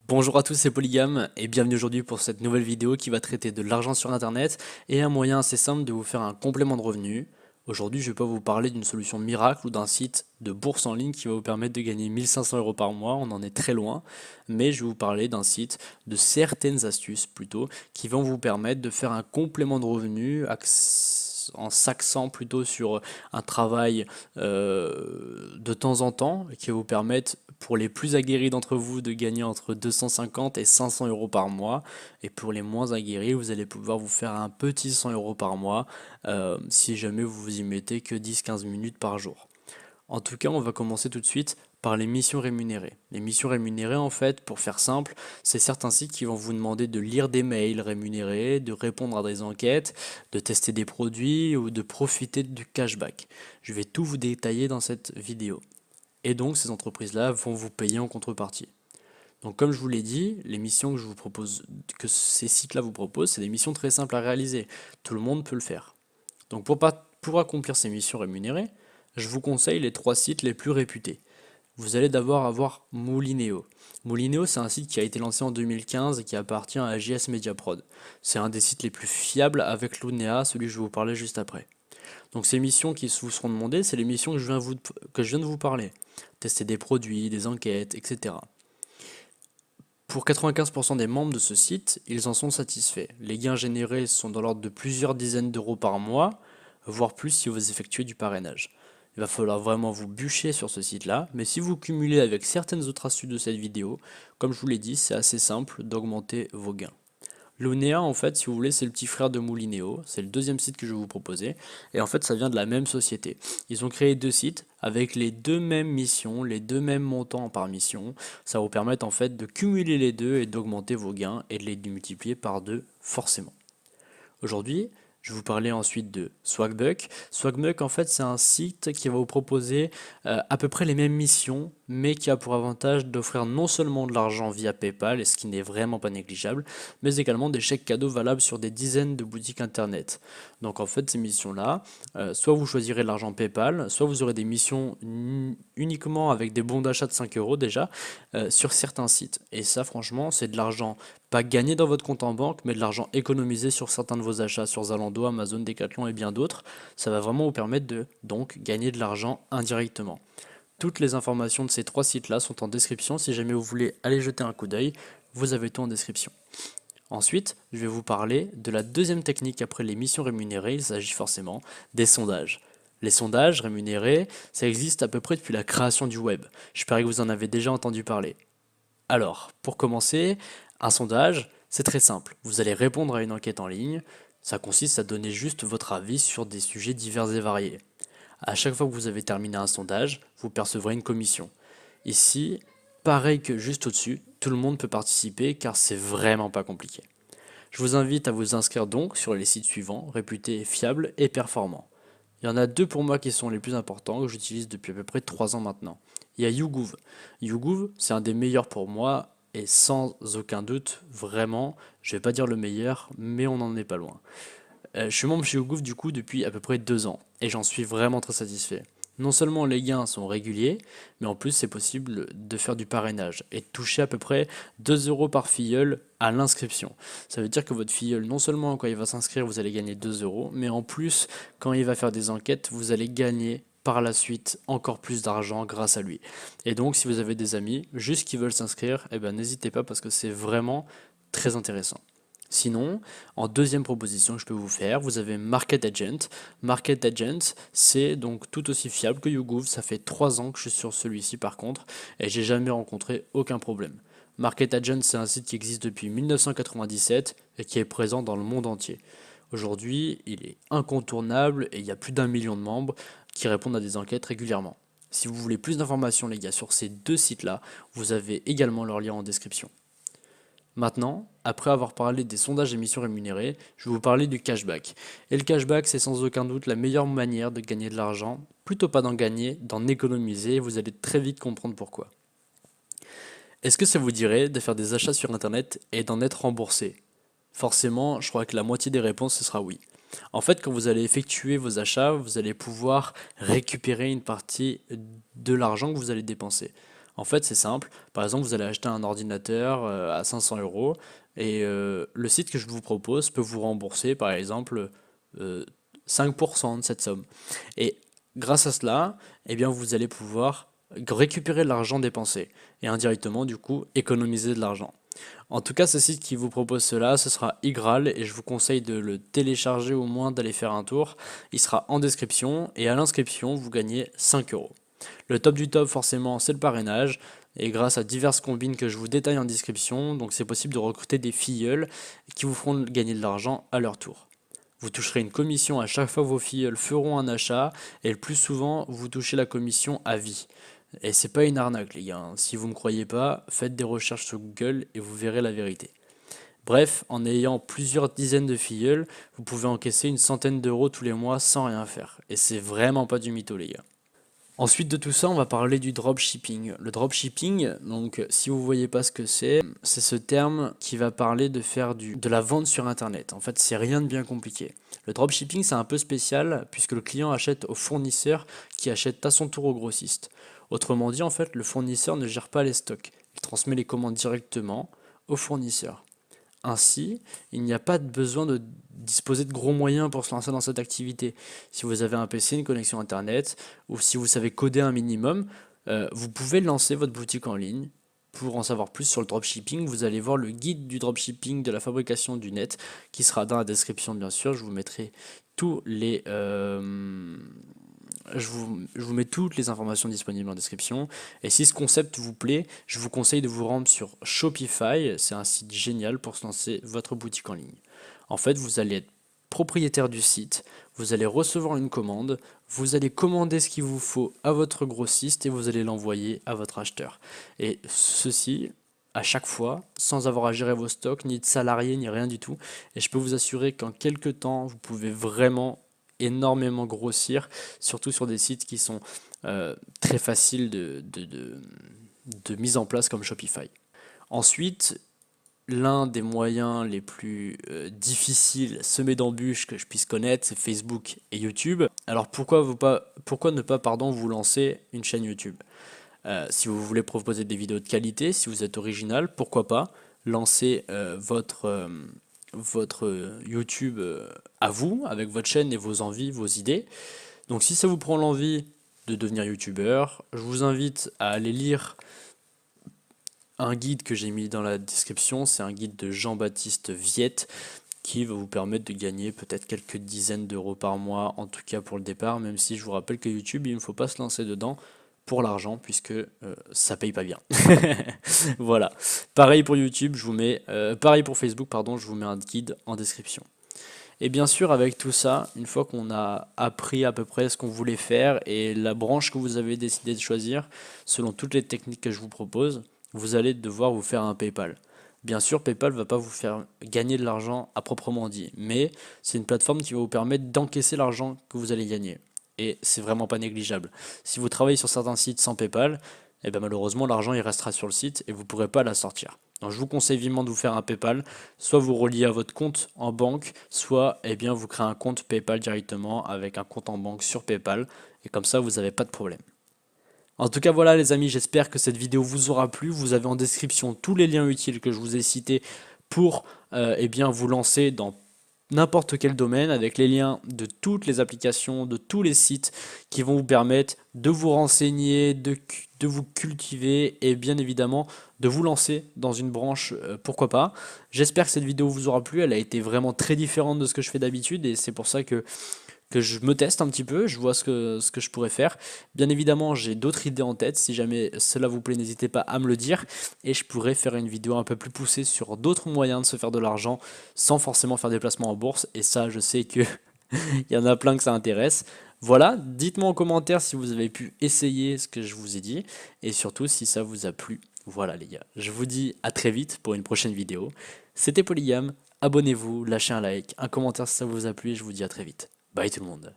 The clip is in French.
Bonjour à tous, c'est Polygame et bienvenue aujourd'hui pour cette nouvelle vidéo qui va traiter de l'argent sur internet et un moyen assez simple de vous faire un complément de revenu. Aujourd'hui, je vais pas vous parler d'une solution miracle ou d'un site de bourse en ligne qui va vous permettre de gagner 1500 euros par mois, on en est très loin, mais je vais vous parler d'un site, de certaines astuces plutôt, qui vont vous permettre de faire un complément de revenu en s'axant plutôt sur un travail de temps en temps, qui va vous permettre pour les plus aguerris d'entre vous de gagner entre 250 et 500 euros par mois. Et pour les moins aguerris, vous allez pouvoir vous faire un petit 100 euros par mois si jamais vous vous y mettez que 10-15 minutes par jour. En tout cas, on va commencer tout de suite par les missions rémunérées. Les missions rémunérées, en fait, pour faire simple, c'est certains sites qui vont vous demander de lire des mails rémunérés, de répondre à des enquêtes, de tester des produits ou de profiter du cashback. Je vais tout vous détailler dans cette vidéo. Et donc, ces entreprises-là vont vous payer en contrepartie. Donc, comme je vous l'ai dit, les missions que je vous propose, que ces sites-là vous proposent, c'est des missions très simples à réaliser. Tout le monde peut le faire. Donc, pour accomplir ces missions rémunérées, je vous conseille les trois sites les plus réputés. Vous allez d'abord avoir Moulineo. Moulineo, c'est un site qui a été lancé en 2015 et qui appartient à JS Media Prod. C'est un des sites les plus fiables avec Lunea, celui que je vais vous parler juste après. Donc ces missions qui vous seront demandées, c'est les missions que je viens de vous parler. Tester des produits, des enquêtes, etc. Pour 95% des membres de ce site, ils en sont satisfaits. Les gains générés sont dans l'ordre de plusieurs dizaines d'euros par mois, voire plus si vous effectuez du parrainage. Il va falloir vraiment vous bûcher sur ce site-là, mais si vous cumulez avec certaines autres astuces de cette vidéo, comme je vous l'ai dit, c'est assez simple d'augmenter vos gains. Lunea, en fait, si vous voulez, c'est le petit frère de Moulineo. C'est le deuxième site que je vais vous proposer. Et en fait, ça vient de la même société. Ils ont créé deux sites avec les deux mêmes missions, les deux mêmes montants par mission. Ça va vous permettre en fait de cumuler les deux et d'augmenter vos gains et de les multiplier par deux forcément. Aujourd'hui, je vais vous parler ensuite de Swagbuck. Swagbuck, en fait, c'est un site qui va vous proposer à peu près les mêmes missions, mais qui a pour avantage d'offrir non seulement de l'argent via PayPal, et ce qui n'est vraiment pas négligeable, mais également des chèques cadeaux valables sur des dizaines de boutiques internet. Donc en fait, ces missions-là, soit vous choisirez de l'argent PayPal, soit vous aurez des missions uniquement avec des bons d'achat de 5 euros déjà sur certains sites. Et ça, franchement, c'est de l'argent pas gagné dans votre compte en banque, mais de l'argent économisé sur certains de vos achats sur Zalando, Amazon, Decathlon et bien d'autres. Ça va vraiment vous permettre de donc gagner de l'argent indirectement. Toutes les informations de ces trois sites-là sont en description. Si jamais vous voulez aller jeter un coup d'œil, vous avez tout en description. Ensuite, je vais vous parler de la deuxième technique après les missions rémunérées. Il s'agit forcément des sondages. Les sondages rémunérés, ça existe à peu près depuis la création du web. J'espère que vous en avez déjà entendu parler. Alors, pour commencer, un sondage, c'est très simple. Vous allez répondre à une enquête en ligne. Ça consiste à donner juste votre avis sur des sujets divers et variés. À chaque fois que vous avez terminé un sondage, vous percevrez une commission. Ici, pareil que juste au-dessus, tout le monde peut participer car c'est vraiment pas compliqué. Je vous invite à vous inscrire donc sur les sites suivants, réputés fiables et performants. Il y en a deux pour moi qui sont les plus importants, que j'utilise depuis à peu près 3 ans maintenant. Il y a YouGov. YouGov, c'est un des meilleurs pour moi, et sans aucun doute, vraiment, je vais pas dire le meilleur, mais on n'en est pas loin. Je suis membre chez YouGov du coup depuis à peu près 2 ans, et j'en suis vraiment très satisfait. Non seulement les gains sont réguliers, mais en plus c'est possible de faire du parrainage et de toucher à peu près 2 euros par filleul à l'inscription. Ça veut dire que votre filleul, non seulement quand il va s'inscrire, vous allez gagner 2 euros, mais en plus, quand il va faire des enquêtes, vous allez gagner par la suite encore plus d'argent grâce à lui. Et donc, si vous avez des amis juste qui veulent s'inscrire, eh ben, n'hésitez pas parce que c'est vraiment très intéressant. Sinon, en deuxième proposition que je peux vous faire, vous avez Market Agent. Market Agent, c'est donc tout aussi fiable que YouGov. Ça fait 3 ans que je suis sur celui-ci par contre, et j'ai jamais rencontré aucun problème. Market Agent, c'est un site qui existe depuis 1997 et qui est présent dans le monde entier. Aujourd'hui, il est incontournable et il y a plus d'1 million de membres qui répondent à des enquêtes régulièrement. Si vous voulez plus d'informations, les gars, sur ces deux sites-là, vous avez également leur lien en description. Maintenant, après avoir parlé des sondages émissions rémunérées, je vais vous parler du cashback. Et le cashback, c'est sans aucun doute la meilleure manière de gagner de l'argent, plutôt pas d'en gagner, d'en économiser, et vous allez très vite comprendre pourquoi. Est-ce que ça vous dirait de faire des achats sur Internet et d'en être remboursé? Forcément, je crois que la moitié des réponses, ce sera oui. En fait, quand vous allez effectuer vos achats, vous allez pouvoir récupérer une partie de l'argent que vous allez dépenser. En fait, c'est simple. Par exemple, vous allez acheter un ordinateur à 500 euros et le site que je vous propose peut vous rembourser, par exemple, euh, 5% de cette somme. Et grâce à cela, eh bien, vous allez pouvoir récupérer de l'argent dépensé et indirectement, du coup, économiser de l'argent. En tout cas, ce site qui vous propose cela, ce sera Igral et je vous conseille de le télécharger au moins d'aller faire un tour. Il sera en description et à l'inscription, vous gagnez 5 euros. Le top du top, forcément, c'est le parrainage. Et grâce à diverses combines que je vous détaille en description, donc c'est possible de recruter des filleuls qui vous feront gagner de l'argent à leur tour. Vous toucherez une commission à chaque fois que vos filleuls feront un achat, et le plus souvent, vous touchez la commission à vie. Et c'est pas une arnaque, les gars, hein. Si vous me croyez pas, faites des recherches sur Google et vous verrez la vérité. Bref, en ayant plusieurs dizaines de filleuls, vous pouvez encaisser une centaine d'euros tous les mois sans rien faire. Et c'est vraiment pas du mytho, les gars. Ensuite de tout ça, on va parler du dropshipping. Le dropshipping, donc si vous voyez pas ce que c'est ce terme qui va parler de faire de la vente sur internet. En fait, c'est rien de bien compliqué. Le dropshipping, c'est un peu spécial puisque le client achète au fournisseur qui achète à son tour au grossiste. Autrement dit, en fait, le fournisseur ne gère pas les stocks. Il transmet les commandes directement au fournisseur. Ainsi, il n'y a pas besoin de disposer de gros moyens pour se lancer dans cette activité. Si vous avez un PC, une connexion Internet, ou si vous savez coder un minimum, vous pouvez lancer votre boutique en ligne. Pour en savoir plus sur le dropshipping, vous allez voir le guide du dropshipping de la fabrication du net, qui sera dans la description bien sûr. Je vous mettrai tous les, je vous mets toutes les informations disponibles en description. Et si ce concept vous plaît, je vous conseille de vous rendre sur Shopify. C'est un site génial pour se lancer votre boutique en ligne. En fait, vous allez être propriétaire du site, vous allez recevoir une commande, vous allez commander ce qu'il vous faut à votre grossiste et vous allez l'envoyer à votre acheteur. Et ceci, à chaque fois, sans avoir à gérer vos stocks, ni de salariés, ni rien du tout. Et je peux vous assurer qu'en quelques temps, vous pouvez vraiment énormément grossir, surtout sur des sites qui sont très faciles de mise en place comme Shopify. Ensuite, l'un des moyens les plus difficiles, semés d'embûches que je puisse connaître, c'est Facebook et YouTube. Alors pourquoi ne pas vous lancer une chaîne YouTube? Si vous voulez proposer des vidéos de qualité, si vous êtes original, pourquoi pas lancer votre YouTube à vous, avec votre chaîne et vos envies, vos idées. Donc si ça vous prend l'envie de devenir youtubeur, je vous invite à aller lire un guide que j'ai mis dans la description. C'est un guide de Jean-Baptiste Viette qui va vous permettre de gagner peut-être quelques dizaines d'euros par mois, en tout cas pour le départ, même si je vous rappelle que YouTube, il ne faut pas se lancer dedans pour l'argent puisque ça paye pas bien. Voilà. Pareil pour YouTube, pareil pour Facebook, pardon, je vous mets un guide en description. Et bien sûr, avec tout ça, une fois qu'on a appris à peu près ce qu'on voulait faire et la branche que vous avez décidé de choisir, selon toutes les techniques que je vous propose, vous allez devoir vous faire un PayPal. Bien sûr, PayPal ne va pas vous faire gagner de l'argent à proprement dit, mais c'est une plateforme qui va vous permettre d'encaisser l'argent que vous allez gagner. Et c'est vraiment pas négligeable. Si vous travaillez sur certains sites sans PayPal, eh ben malheureusement l'argent il restera sur le site et vous ne pourrez pas la sortir. Donc je vous conseille vivement de vous faire un PayPal, soit vous reliez à votre compte en banque, soit eh bien, vous créez un compte PayPal directement avec un compte en banque sur PayPal, et comme ça vous n'avez pas de problème. En tout cas voilà les amis, j'espère que cette vidéo vous aura plu. Vous avez en description tous les liens utiles que je vous ai cités pour eh bien, vous lancer dans n'importe quel domaine, avec les liens de toutes les applications, de tous les sites qui vont vous permettre de vous renseigner, de vous cultiver et bien évidemment de vous lancer dans une branche, pourquoi pas. J'espère que cette vidéo vous aura plu, elle a été vraiment très différente de ce que je fais d'habitude et c'est pour ça que je me teste un petit peu, je vois ce que je pourrais faire. Bien évidemment, j'ai d'autres idées en tête, si jamais cela vous plaît, n'hésitez pas à me le dire, et je pourrais faire une vidéo un peu plus poussée sur d'autres moyens de se faire de l'argent sans forcément faire des placements en bourse, et ça, je sais que il y en a plein que ça intéresse. Voilà, dites-moi en commentaire si vous avez pu essayer ce que je vous ai dit, et surtout si ça vous a plu. Voilà les gars, je vous dis à très vite pour une prochaine vidéo. C'était Polygame, abonnez-vous, lâchez un like, un commentaire si ça vous a plu, et je vous dis à très vite. Bye tout le monde.